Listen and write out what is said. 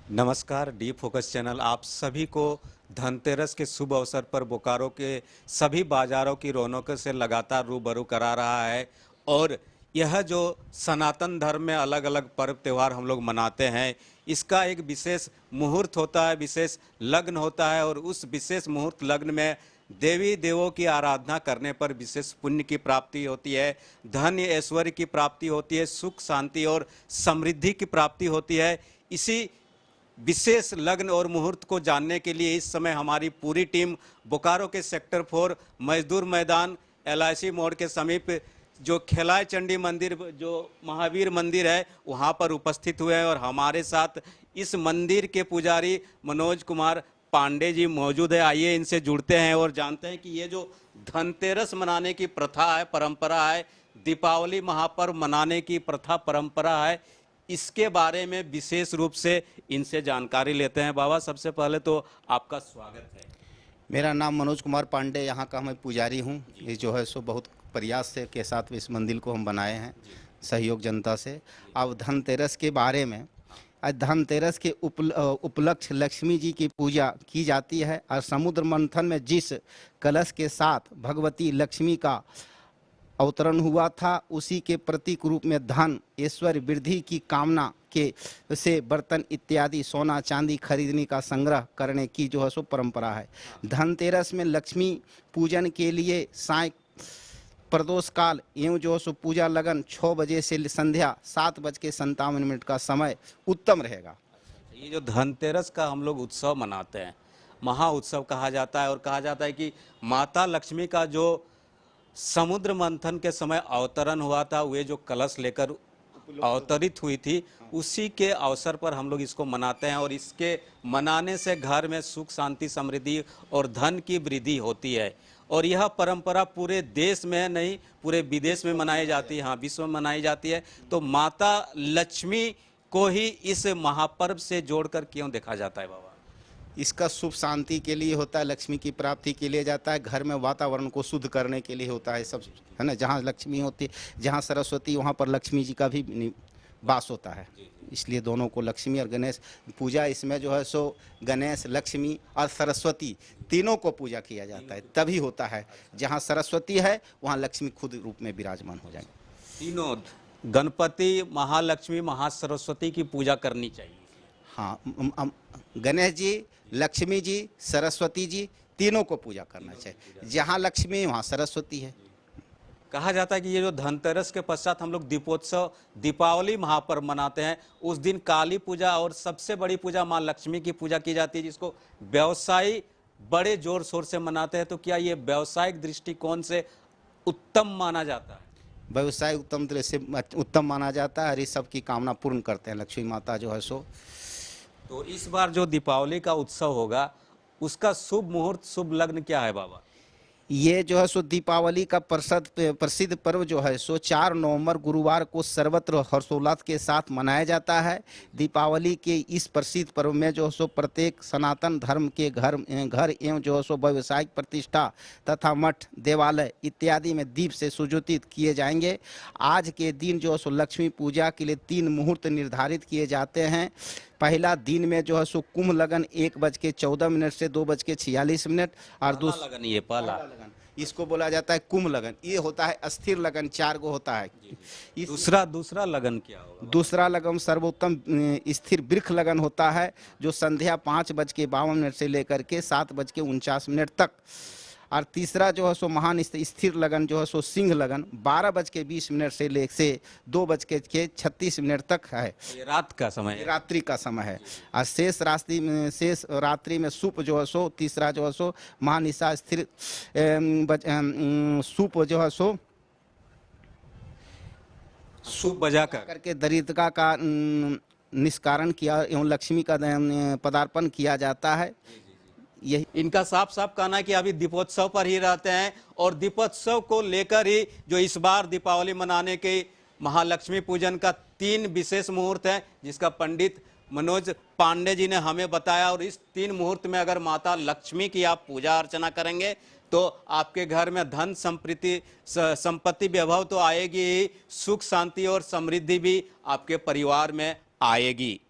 नमस्कार, D focus channel आप सभी को धनतेरस के शुभ अवसर पर बोकारो के सभी बाजारों की रौनकों से लगातार रूबरू करा रहा है। और यह जो सनातन धर्म में अलग अलग पर्व त्यौहार हम लोग मनाते हैं, इसका एक विशेष मुहूर्त होता है, विशेष लग्न होता है। और उस विशेष मुहूर्त लग्न में देवी देवों की आराधना करने पर विशेष पुण्य की प्राप्ति होती है, धन ऐश्वर्य की प्राप्ति होती है, सुख शांति और समृद्धि की प्राप्ति होती है। इसी विशेष लग्न और मुहूर्त को जानने के लिए इस समय हमारी पूरी टीम बोकारो के सेक्टर 4 मजदूर मैदान LIC मोड़ के समीप जो खेलाय चंडी मंदिर, जो महावीर मंदिर है, वहां पर उपस्थित हुए हैं। और हमारे साथ इस मंदिर के पुजारी मनोज कुमार पांडे जी मौजूद है। आइए इनसे जुड़ते हैं और जानते हैं कि ये जो धनतेरस मनाने की प्रथा है, परंपरा है, दीपावली महापर्व मनाने की प्रथा परंपरा है, इसके बारे में विशेष रूप से इनसे जानकारी लेते हैं। बाबा, सबसे पहले तो आपका स्वागत है। मेरा नाम मनोज कुमार पांडे, यहाँ का मैं पुजारी हूँ। ये जो है सो बहुत प्रयास से के साथ इस मंदिर को हम बनाए हैं, सहयोग जनता से। अब धनतेरस के बारे में, आज धनतेरस के उपलक्ष्य लक्ष्मी जी की पूजा की जाती है। और समुद्र मंथन में जिस कलश के साथ भगवती लक्ष्मी का अवतरण हुआ था, उसी के प्रतीक रूप में धन ऐश्वर्य वृद्धि की कामना के से बर्तन इत्यादि सोना चांदी खरीदने का संग्रह करने की जो है सो परंपरा है। धनतेरस में लक्ष्मी पूजन के लिए साय प्रदोष काल एवं जो है सो पूजा लगन 6 बजे से संध्या 7:57 का समय उत्तम रहेगा। ये जो धनतेरस का हम लोग उत्सव मनाते हैं, महा उत्सव कहा जाता है। और कहा जाता है कि माता लक्ष्मी का जो समुद्र मंथन के समय अवतरण हुआ था, वे जो कलश लेकर अवतरित हुई थी, उसी के अवसर पर हम लोग इसको मनाते हैं। और इसके मनाने से घर में सुख शांति समृद्धि और धन की वृद्धि होती है। और यह परंपरा पूरे देश में नहीं, पूरे विदेश में मनाई जाती है, हाँ, विश्व में मनाई जाती है। तो माता लक्ष्मी को ही इस महापर्व से जोड़कर क्यों देखा जाता है बाबा? इसका शुभ शांति के लिए होता है, लक्ष्मी की प्राप्ति के लिए जाता है, घर में वातावरण को शुद्ध करने के लिए होता है, सब है ना। जहाँ लक्ष्मी होती, जहाँ सरस्वती, वहाँ पर लक्ष्मी जी का भी वास होता है। इसलिए दोनों को लक्ष्मी और गणेश पूजा, इसमें जो है सो गणेश, लक्ष्मी और सरस्वती तीनों को पूजा किया जाता है, तभी होता है। जहाँ सरस्वती है वहाँ लक्ष्मी खुद रूप में विराजमान हो जाएंगे। तीनों, गणपति, महालक्ष्मी, महासरस्वती की पूजा करनी चाहिए। हाँ, गणेश जी, लक्ष्मी जी, सरस्वती जी तीनों को पूजा करना चाहिए। जहाँ लक्ष्मी वहाँ सरस्वती है। कहा जाता है कि ये जो धनतेरस के पश्चात हम लोग दीपोत्सव, दीपावली महापर्व मनाते हैं, उस दिन काली पूजा और सबसे बड़ी पूजा माँ लक्ष्मी की पूजा की जाती है, जिसको व्यवसायी बड़े जोर शोर से मनाते हैं। तो क्या ये व्यावसायिक दृष्टिकोण से उत्तम माना जाता है? व्यवसाय उत्तम तरह से उत्तम माना जाता है और इस सब की कामना पूर्ण करते हैं लक्ष्मी माता जो है सो। तो इस बार जो दीपावली का उत्सव होगा, उसका शुभ मुहूर्त, शुभ लग्न क्या है बाबा? ये जो है सो दीपावली का प्रसिद्ध पर्व जो है सो 4 नवंबर गुरुवार को सर्वत्र हर्षोल्लास के साथ मनाया जाता है। दीपावली के इस प्रसिद्ध पर्व में जो है सो प्रत्येक सनातन धर्म के घर एवं जो है सो व्यावसायिक प्रतिष्ठा तथा मठ, देवालय इत्यादि में दीप से सुज्योतित किए जाएंगे। आज के दिन जो है सो लक्ष्मी पूजा के लिए 3 मुहूर्त निर्धारित किए जाते हैं। पहला दिन में जो है सो कुंभ लगन 1:14 से 2:46 और दूसरा लगन, ये पहला लगन, इसको बोला जाता है कुंभ लगन। ये होता है अस्थिर लगन, 4 गो होता है। दूसरा लगन क्या होगा? दूसरा लगन सर्वोत्तम स्थिर वृक्ष लगन होता है, जो संध्या 5:52 से लेकर के 7:49 तक। और तीसरा जो है सो महान स्थिर लगन जो है सो सिंह लगन 12:20 से ले से 2:36 तक है। ये रात का समय है, रात्रि का समय है। और शेष रात्रि में सूप जो है सो, तीसरा जो है सो महानिशा स्थिर सूप जो है सो सूप बजा करके दरिद्रता का निष्कारण किया एवं लक्ष्मी का पदार्पण किया जाता है। यही इनका साफ साफ कहना है कि अभी दीपोत्सव पर ही रहते हैं। और दीपोत्सव को लेकर ही जो इस बार दीपावली मनाने के महालक्ष्मी पूजन का 3 विशेष मुहूर्त है, जिसका पंडित मनोज पांडे जी ने हमें बताया। और इस 3 मुहूर्त में अगर माता लक्ष्मी की आप पूजा अर्चना करेंगे तो आपके घर में धन संपत्ति वैभव तो आएगी ही, सुख शांति और समृद्धि भी आपके परिवार में आएगी।